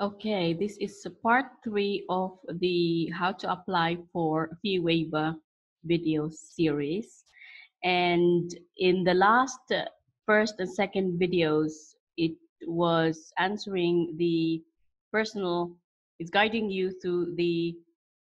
Okay, this is part 3 of the how to apply for fee waiver video series. And in the last first and second videos, it was answering the personal, it's guiding you through the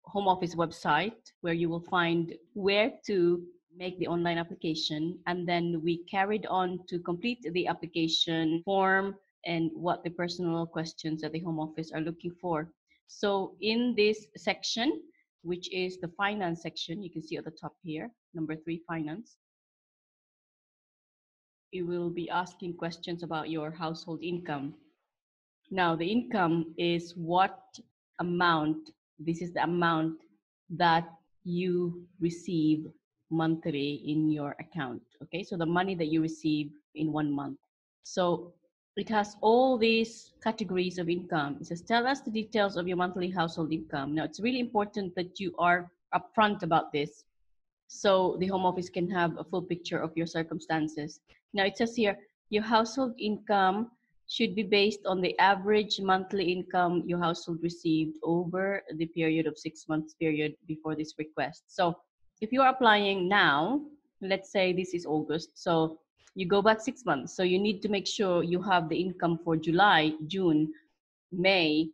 home office website where you will find where to make the online application. And then we carried on to complete the application form and what the personal questions that the home office are looking for. So in this section, which is the finance section, you can see at the top here, number 3, finance. You will be asking questions about your household income. Now, the income is what amount, this is the amount that you receive monthly in your account. Okay, so the money that you receive in 1 month. So it has all these categories of income. It says, tell us the details of your monthly household income. Now, it's really important that you are upfront about this so the home office can have a full picture of your circumstances. Now, it says here, your household income should be based on the average monthly income your household received over the period of 6 months period before this request. So if you are applying now, let's say this is August, so you go back 6 months. So you need to make sure you have the income for July, June, May,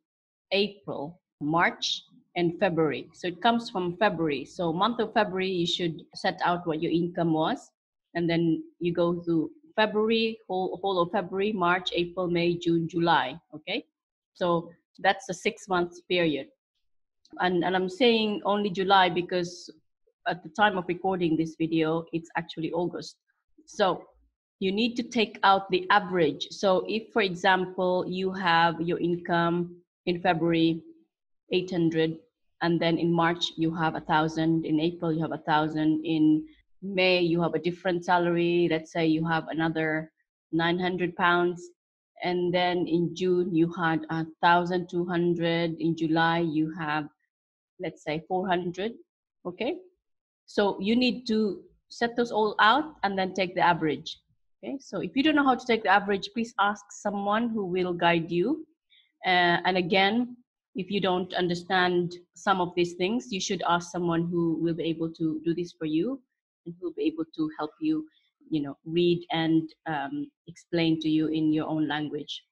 April, March, and February. So it comes from February. So month of February, you should set out what your income was. And then you go to February, whole of February, March, April, May, June, July. Okay. So that's a 6 months period. And I'm saying only July because at the time of recording this video, it's actually August. So you need to take out the average. So if, for example, you have your income in February, 800, and then in March, you have 1,000, in April, you have 1,000, in May, you have a different salary. Let's say you have another 900 pounds. And then in June, you had 1,200. In July, you have, let's say, 400. Okay. So you need to set those all out and then take the average. Okay, so if you don't know how to take the average, please ask someone who will guide you. And again, if you don't understand some of these things, you should ask someone who will be able to do this for you and who will be able to help you, read and explain to you in your own language.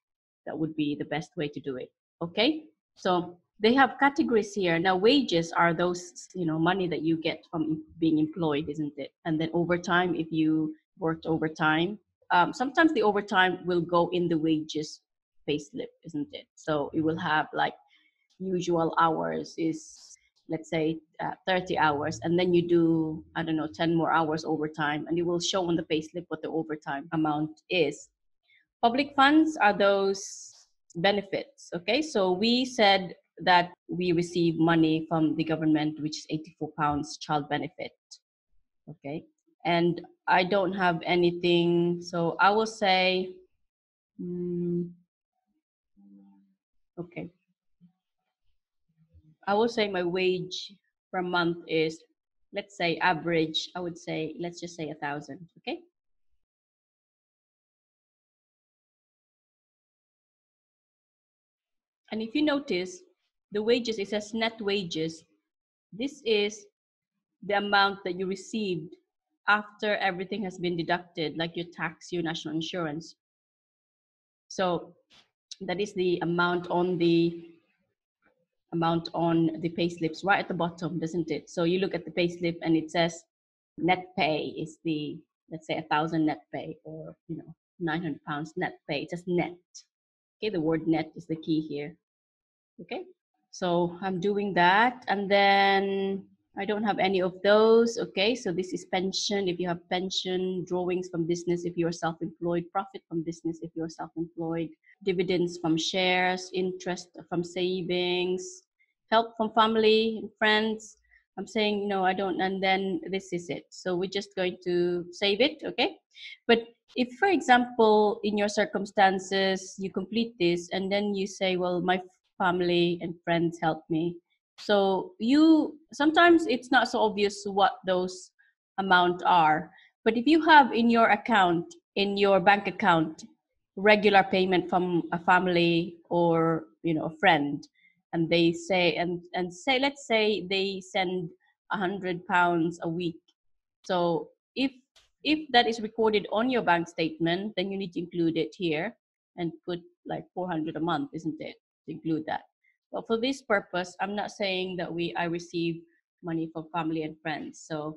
That would be the best way to do it. Okay, so they have categories here. Now, wages are those, money that you get from being employed, isn't it? And then overtime, if you worked overtime, sometimes the overtime will go in the wages payslip, isn't it? So it will have like usual hours is, let's say 30 hours, and then you do, I don't know, 10 more hours overtime, and it will show on the payslip what the overtime amount is. Public funds are those benefits. Okay, so we said that we receive money from the government, which is 84 pounds child benefit. Okay, and I don't have anything, so I will say, okay, I will say my wage per month is, let's say average, I would say, let's just say 1,000. Okay. And if you notice, the wages, it says net wages. This is the amount that you received after everything has been deducted, like your tax, your national insurance. So that is the amount on the pay slips right at the bottom, doesn't it? So you look at the pay slip and it says net pay is the, let's say 1,000 net pay, or 900 pounds net pay. It says net. Okay, the word net is the key here. Okay, so I'm doing that, and then I don't have any of those. Okay, so this is pension if you have pension, drawings from business if you're self-employed, profit from business if you're self-employed, dividends from shares, interest from savings, help from family and friends. I'm saying, I don't, and then this is it. So we're just going to save it, okay? But if, for example, in your circumstances, you complete this and then you say, well, my family and friends help me. So sometimes it's not so obvious what those amounts are. But if you have in your account, in your bank account, regular payment from a family or a friend, and they say and say let's say they send £100 a week. So if that is recorded on your bank statement, then you need to include it here and put like 400 a month, isn't it, to include that. But for this purpose, I'm not saying that I receive money from family and friends. So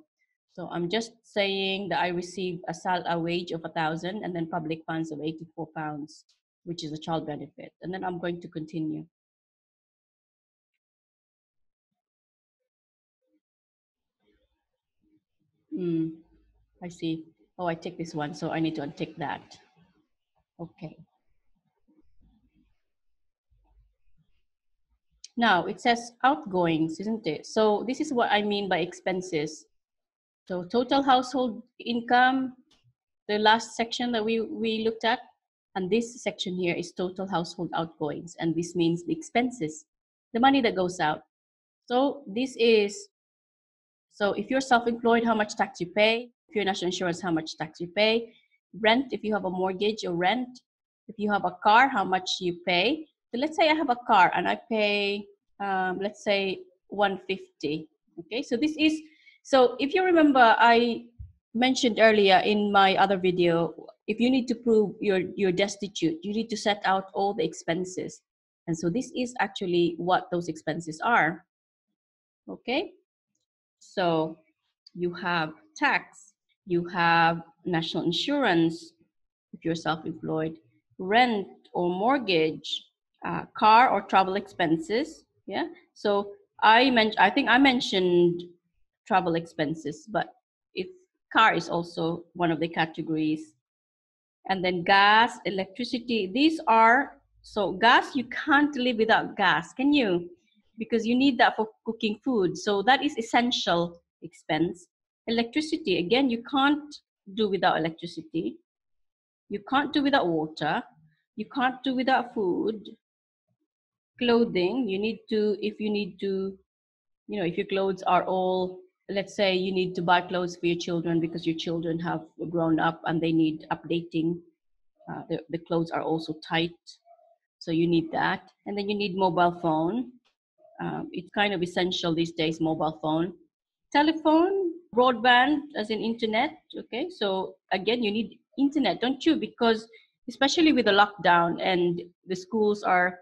I'm just saying that I receive a wage of 1,000 and then public funds of £84, which is a child benefit. And then I'm going to continue. I see. Oh, I tick this one, so I need to untick that. Okay. Now it says outgoings, isn't it? So this is what I mean by expenses. So total household income, the last section that we looked at, and this section here is total household outgoings, and this means the expenses, the money that goes out. So this is, so if you're self-employed, how much tax you pay. If you're national insurance, how much tax you pay. Rent, if you have a mortgage or rent. If you have a car, how much you pay. So let's say I have a car and I pay, let's say 150. Okay, so this is, so if you remember, I mentioned earlier in my other video, if you need to prove you're destitute, you need to set out all the expenses. And so this is actually what those expenses are. Okay. So you have tax, you have national insurance if you're self-employed, rent or mortgage, car or travel expenses. Yeah. So I think I mentioned travel expenses, but if car is also one of the categories, and then gas, electricity. These are, so gas, you can't live without gas, can you? Because you need that for cooking food. So that is essential expense. Electricity, again, you can't do without electricity. You can't do without water. You can't do without food. Clothing, you need to, if you need to, if your clothes are all, let's say you need to buy clothes for your children because your children have grown up and they need updating. The clothes are also tight, so you need that. And then you need mobile phone. It's kind of essential these days, mobile phone. Telephone, broadband, as in internet. Okay, so again, you need internet, don't you? Because especially with the lockdown and the schools are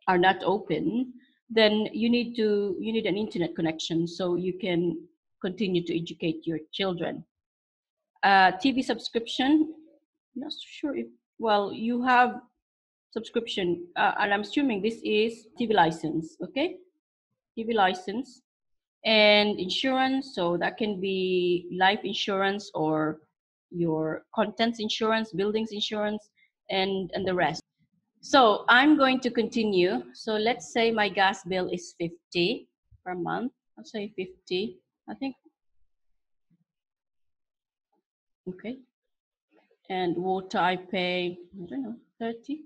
not open, then you need an internet connection so you can continue to educate your children. TV subscription, not sure if, well, you have subscription, and I'm assuming this is TV license, okay? TV license and insurance, so that can be life insurance or your contents insurance, buildings insurance, and the rest. So I'm going to continue. So let's say my gas bill is 50 per month. I'll say 50. I think, okay. And water I pay, I don't know, 30,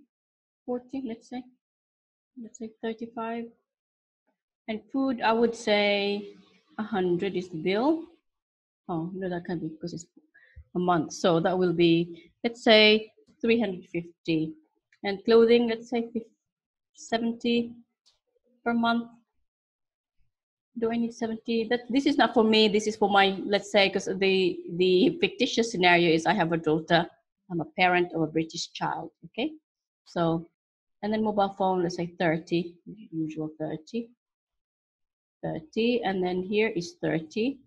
40, let's say 35. And food, I would say 100 is the bill. Oh, no, that can't be because it's a month. So that will be, let's say 350. And clothing, let's say 70 per month. Do I need 70? This is not for me. This is for my, let's say, because the fictitious scenario is I have a daughter. I'm a parent of a British child. Okay. So, and then mobile phone, let's say 30, usual 30. 30, and then here is 30.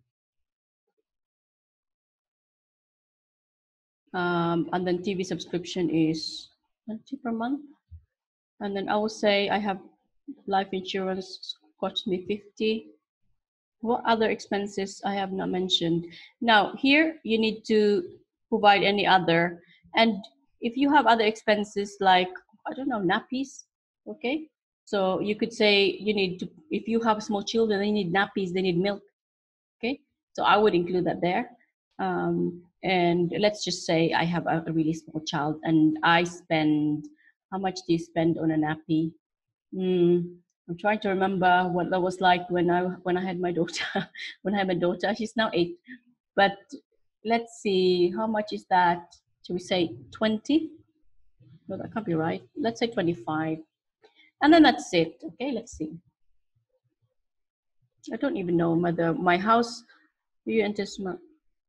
And then TV subscription is 20 per month. And then I will say I have life insurance, cost me 50. What other expenses I have not mentioned? Now here you need to provide any other. And if you have other expenses like, I don't know, nappies, okay? So you could say you need to, if you have small children, they need nappies, they need milk. Okay, so I would include that there. And let's just say I have a really small child and I spend, how much do you spend on a nappy? I'm trying to remember what that was like when I had my daughter. When I had my daughter, she's now 8. But let's see, how much is that? Should we say 20? No, that can't be right. Let's say 25. And then that's it. Okay, let's see. I don't even know whether my house, you enter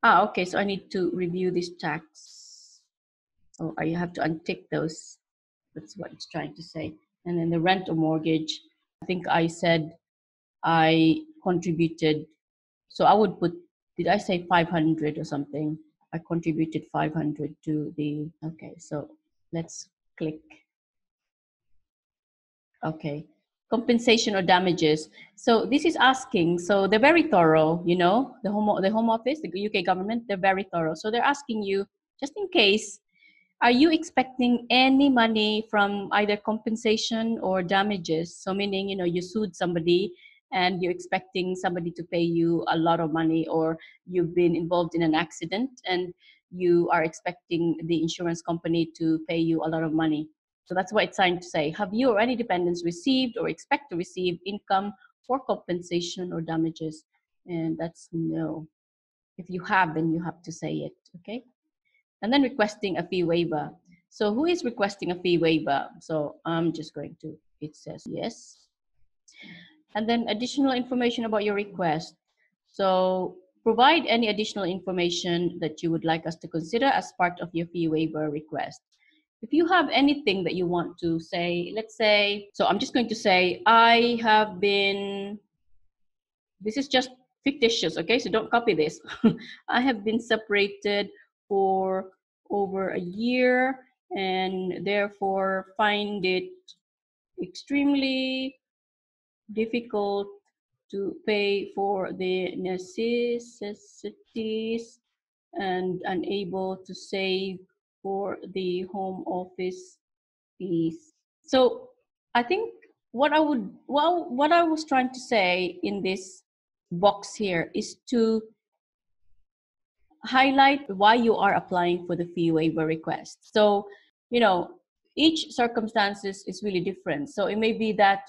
okay, so I need to review this tax. Oh, I have to untick those. That's what it's trying to say. And then the rent or mortgage, I think I said I contributed. So I would put, did I say 500 or something? I contributed 500 to the, okay, so let's click. Okay, compensation or damages. So this is asking, so they're very thorough, you know, the Home Office, the UK government, they're very thorough. So they're asking you, just in case, are you expecting any money from either compensation or damages? So meaning, you know, you sued somebody and you're expecting somebody to pay you a lot of money, or you've been involved in an accident and you are expecting the insurance company to pay you a lot of money. So that's what it's trying to say. Have you or any dependents received or expect to receive income for compensation or damages? And that's no. If you have, then you have to say it, okay? And then requesting a fee waiver. So who is requesting a fee waiver? So I'm just going to, it says yes. And then additional information about your request. So provide any additional information that you would like us to consider as part of your fee waiver request. If you have anything that you want to say, let's say, so I'm just going to say, I have been, this is just fictitious, okay? So don't copy this. I have been separated for over a year and therefore find it extremely difficult to pay for the necessities and unable to save for the home office fees. So I think what I would, well, what I was trying to say in this box here is to highlight why you are applying for the fee waiver request. So, you know, each circumstances is really different. So it may be that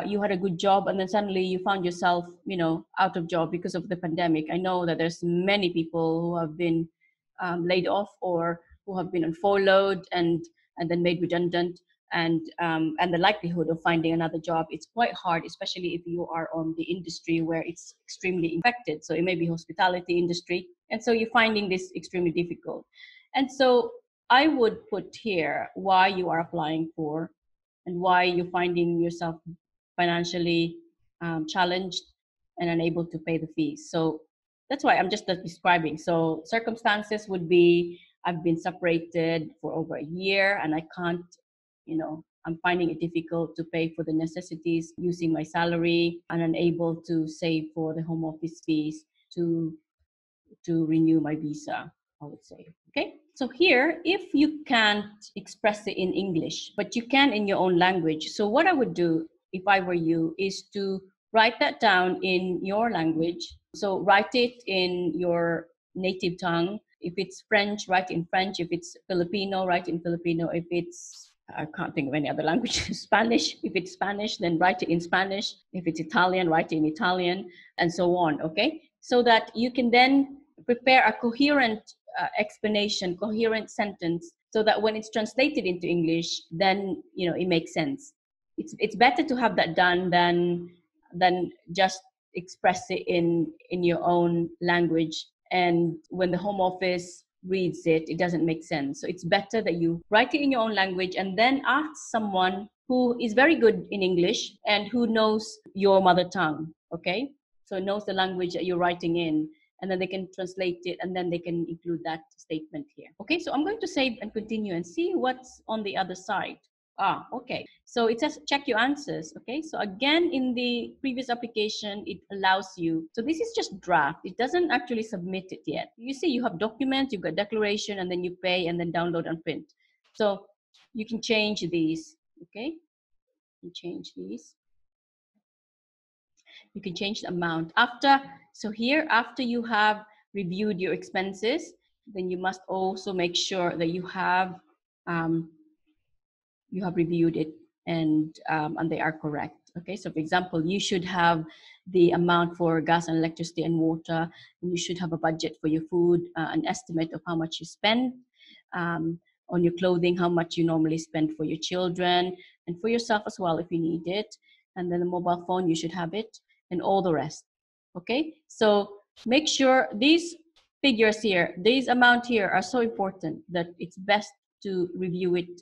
you had a good job and then suddenly you found yourself, you know, out of job because of the pandemic. I know that there's many people who have been laid off or who have been unfollowed and then made redundant, and the likelihood of finding another job, it's quite hard, especially if you are on the industry where it's extremely affected. So it may be hospitality industry, and so you're finding this extremely difficult. And so I would put here why you are applying for and why you're finding yourself financially challenged and unable to pay the fees. So that's why I'm just describing. So circumstances would be, I've been separated for over a year and I can't, you know, I'm finding it difficult to pay for the necessities using my salary and unable to save for the home office fees to renew my visa, I would say. Okay, so here, if you can't express it in English, but you can in your own language. So what I would do if I were you is to write that down in your language. So write it in your native tongue. If it's French, write it in French. If it's Filipino, write it in Filipino. If it's, I can't think of any other language, Spanish. If it's Spanish, then write it in Spanish. If it's Italian, write it in Italian, and so on, okay? So that you can then prepare a coherent explanation, coherent sentence, so that when it's translated into English, then, you know, it makes sense. It's better to have that done than just express it in your own language, and when the home office reads it, it doesn't make sense. So it's better that you write it in your own language and then ask someone who is very good in English and who knows your mother tongue, okay? So knows the language that you're writing in, and then they can translate it and then they can include that statement here. Okay, so I'm going to save and continue and see what's on the other side. Okay. So it says check your answers. Okay. So again, in the previous application, it allows you. So this is just draft. It doesn't actually submit it yet. You see, you have documents, you've got declaration, and then you pay and then download and print. So you can change these. Okay. You change these. You can change the amount after. So here, after you have reviewed your expenses, then you must also make sure that you have reviewed it and they are correct. Okay, so for example, you should have the amount for gas and electricity and water, and you should have a budget for your food, an estimate of how much you spend. on your clothing, how much you normally spend for your children and for yourself as well if you need it. And then the mobile phone, you should have it, and all the rest. Okay, so make sure these figures here, these amount here are so important that it's best to review it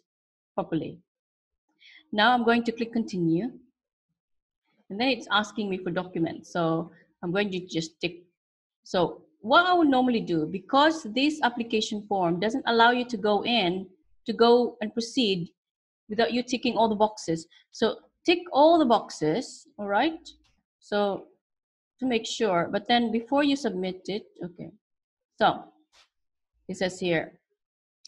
properly. Now I'm going to click continue, and then it's asking me for documents. So I'm going to just tick. So what I would normally do, because this application form doesn't allow you to go and proceed without you ticking all the boxes. So tick all the boxes, all right? So to make sure, but then before you submit it, okay. So it says here,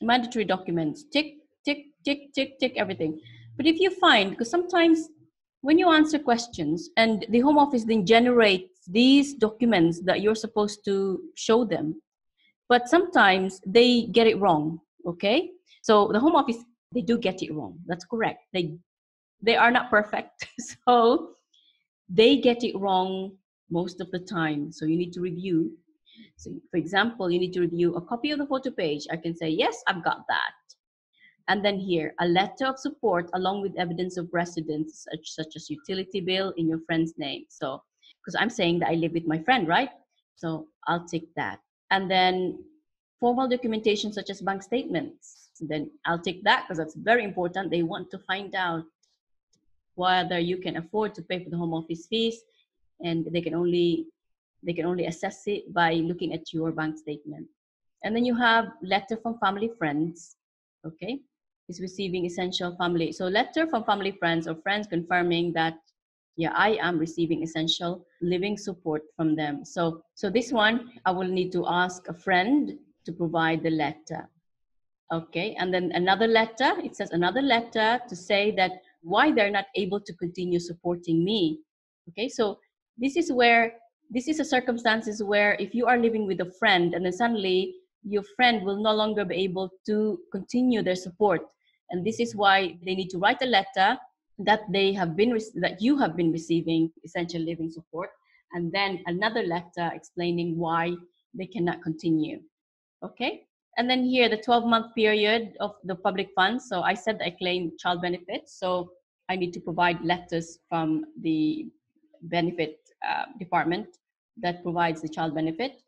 mandatory documents, tick, tick, tick, tick, tick, everything. But if you find, because sometimes when you answer questions and the Home Office then generates these documents that you're supposed to show them, but sometimes they get it wrong, okay? So the Home Office, they do get it wrong. That's correct. They are not perfect. So they get it wrong most of the time. So you need to review. So for example, you need to review a copy of the photo page. I can say, yes, I've got that. And then here, a letter of support along with evidence of residence, such as utility bill in your friend's name. So, because I'm saying that I live with my friend, right? So I'll take that. And then formal documentation such as bank statements. And then I'll take that because that's very important. They want to find out whether you can afford to pay for the home office fees, and they can only assess it by looking at your bank statement. And then you have letter from family friends, okay, is receiving essential family. So letter from family friends or friends confirming that, yeah, I am receiving essential living support from them. So this one, I will need to ask a friend to provide the letter. Okay, and then another letter, it says another letter to say that why they're not able to continue supporting me. Okay, so this is a circumstances where if you are living with a friend and then suddenly your friend will no longer be able to continue their support. And this is why they need to write a letter that that you have been receiving essential living support, and then another letter explaining why they cannot continue. Okay. And then here, the 12-month period of the public funds. So I said I claim child benefits. So I need to provide letters from the benefit department that provides the child benefit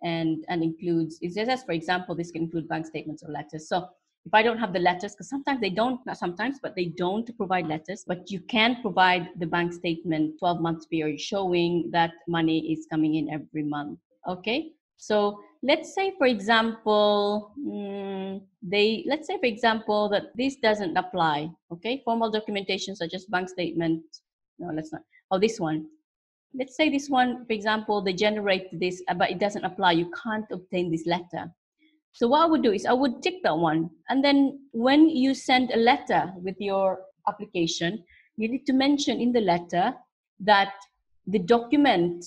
and includes, it says, for example, this can include bank statements or letters. So if I don't have the letters, because sometimes they don't, not sometimes, but they don't provide letters, but you can provide the bank statement 12 months period showing that money is coming in every month. Okay. So let's say, for example, let's say, for example, that this doesn't apply. Okay, formal documentation such as bank statement. No, let's not. Oh, this one. Let's say this one, for example, they generate this, but it doesn't apply. You can't obtain this letter. So what I would do is I would tick that one. And then when you send a letter with your application, you need to mention in the letter that the document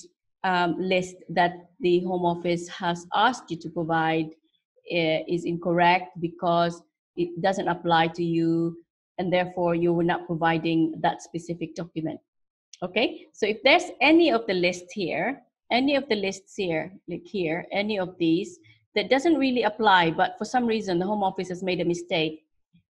list that the Home Office has asked you to provide is incorrect because it doesn't apply to you, and therefore you were not providing that specific document. Okay, so if there's any of the lists here, like here, any of these that doesn't really apply, but for some reason the Home Office has made a mistake,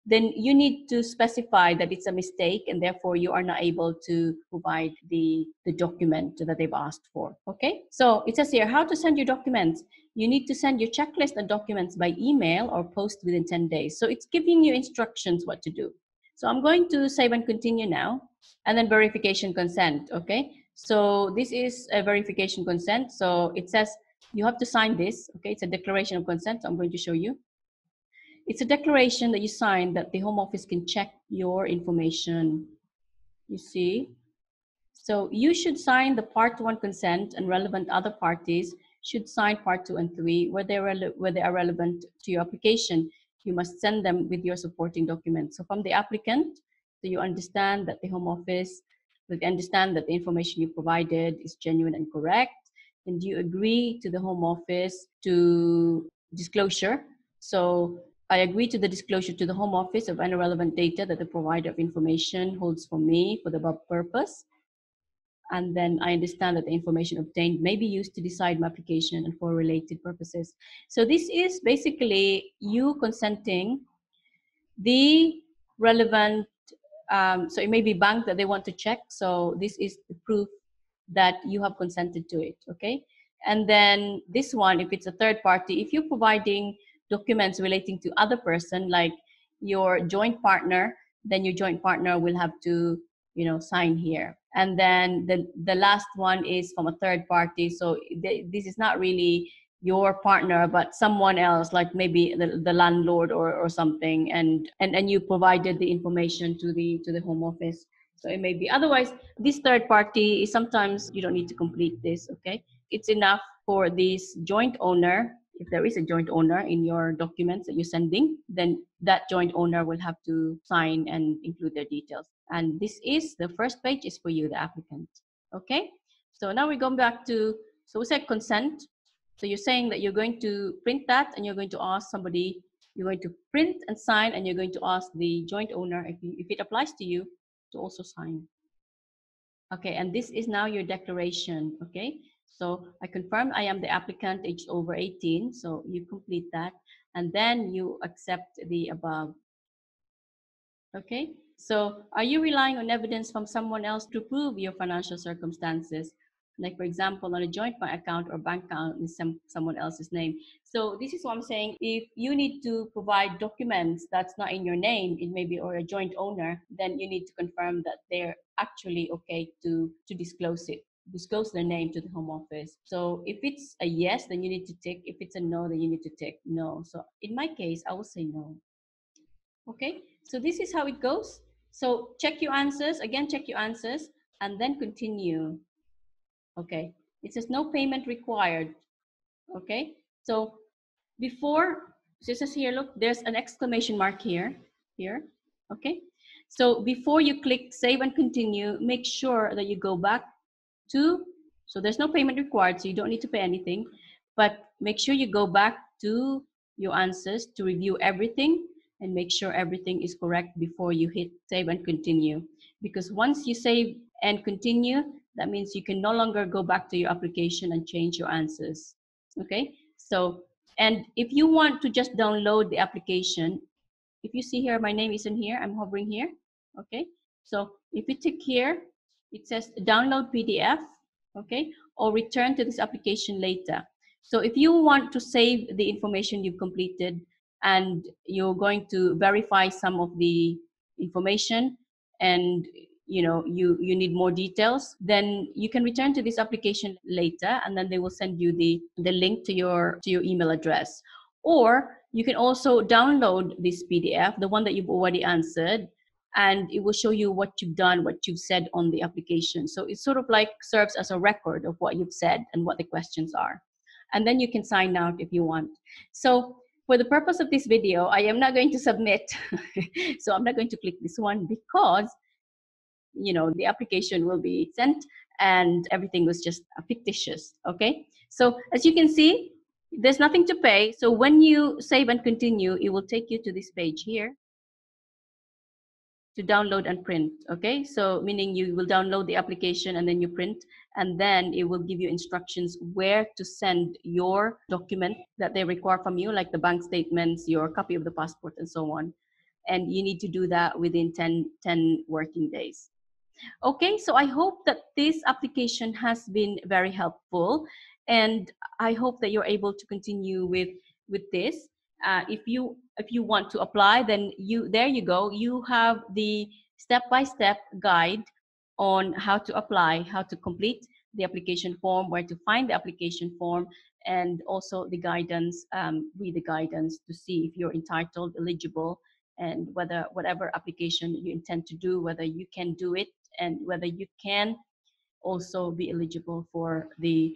then you need to specify that it's a mistake and therefore you are not able to provide the document that they've asked for. Okay, so it says here how to send your documents. You need to send your checklist and documents by email or post within 10 days. So it's giving you instructions what to do. So I'm going to save and continue now, and then verification consent. Okay, so this is a verification consent. So it says you have to sign this. Okay, it's a declaration of consent. So I'm going to show you. It's a declaration that you sign that the Home Office can check your information. You see? So you should sign the Part 1 consent, and relevant other parties should sign Part 2 and 3 where they are relevant to your application. You must send them with your supporting documents. So from the applicant, so you understand that the Home Office, they understand that the information you provided is genuine and correct, and you agree to the Home Office to disclosure. So I agree to the disclosure to the Home Office of any relevant data that the provider of information holds for me for the above purpose. And then I understand that the information obtained may be used to decide my application and for related purposes. So this is basically you consenting the relevant, so it may be bank that they want to check. So this is the proof that you have consented to it, okay? And then this one, if it's a third party, if you're providing documents relating to other person, like your joint partner, then your joint partner will have to, sign here. And then the last one is from a third party. So this is not really your partner, but someone else, like maybe the landlord or something, and you provided the information to the home office. So it may be. Otherwise, this third party is sometimes you don't need to complete this, okay? It's enough for this joint owner. If there is a joint owner in your documents that you're sending, then that joint owner will have to sign and include their details. And this is the first page is for you, the applicant. Okay? So now we go back to, so we said consent. So you're saying that you're going to print that and you're going to ask somebody, you're going to print and sign, and you're going to ask the joint owner, if it applies to you, to also sign. Okay, and this is now your declaration, okay? So I confirm I am the applicant aged over 18, so you complete that, and then you accept the above. Okay, so are you relying on evidence from someone else to prove your financial circumstances? Like, for example, on a joint bank account or bank account in someone else's name. So this is what I'm saying. If you need to provide documents that's not in your name, it may be, or a joint owner, then you need to confirm that they're actually okay to disclose it, disclose their name to the home office. So if it's a yes, then you need to tick. If it's a no, then you need to tick no. So in my case, I will say no. Okay, so this is how it goes. So check your answers, again, check your answers, and then continue. Okay, it says no payment required. Okay, so before, so it says here, look, there's an exclamation mark here. Okay, so before you click save and continue, make sure that you go back to, so there's no payment required, so you don't need to pay anything, but make sure you go back to your answers to review everything and make sure everything is correct before you hit save and continue. Because once you save and continue, that means you can no longer go back to your application and change your answers. Okay, so, and if you want to just download the application, if you see here, my name isn't here, I'm hovering here. Okay, so if you tick here, it says download PDF, okay, or return to this application later. So if you want to save the information you've completed and you're going to verify some of the information, and you need more details, then you can return to this application later, and then they will send you the link to your email address. Or you can also download this PDF, the one that you've already answered, and it will show you what you've done, what you've said on the application. So it sort of like serves as a record of what you've said and what the questions are. And then you can sign out if you want. So for the purpose of this video, I am not going to submit. So I'm not going to click this one because the application will be sent and everything was just fictitious. Okay, so as you can see, there's nothing to pay. So when you save and continue, it will take you to this page here to download and print. Okay, so meaning you will download the application and then you print, and then it will give you instructions where to send your document that they require from you, like the bank statements, your copy of the passport, and so on. And you need to do that within 10 working days. Okay, so I hope that this application has been very helpful, and I hope that you're able to continue with this. If you want to apply, then there you go. You have the step-by-step guide on how to apply, how to complete the application form, where to find the application form, and also the guidance. Read the guidance to see if you're entitled, eligible, and whether whatever application you intend to do, whether you can do it, and whether you can also be eligible for the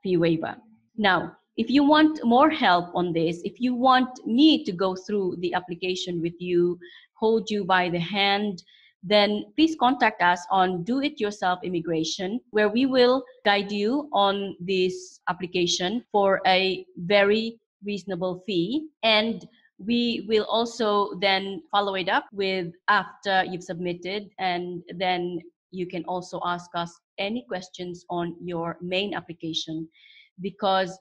fee waiver. Now, if you want more help on this, if you want me to go through the application with you, hold you by the hand, then please contact us on Do It Yourself Immigration, where we will guide you on this application for a very reasonable fee. And we will also then follow it up with after you've submitted, and then you can also ask us any questions on your main application, because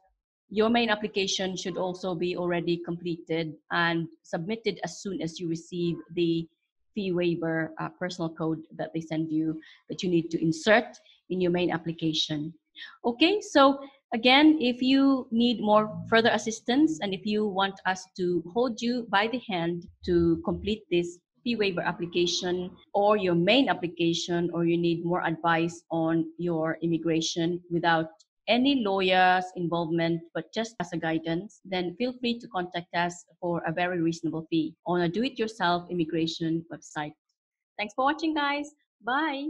Your main application should also be already completed and submitted as soon as you receive the fee waiver personal code that they send you, that you need to insert in your main application. Okay, so again, if you need more further assistance and if you want us to hold you by the hand to complete this fee waiver application or your main application, or you need more advice on your immigration without any lawyer's involvement, but just as a guidance, then feel free to contact us for a very reasonable fee on a do-it-yourself immigration website. Thanks for watching, guys. Bye.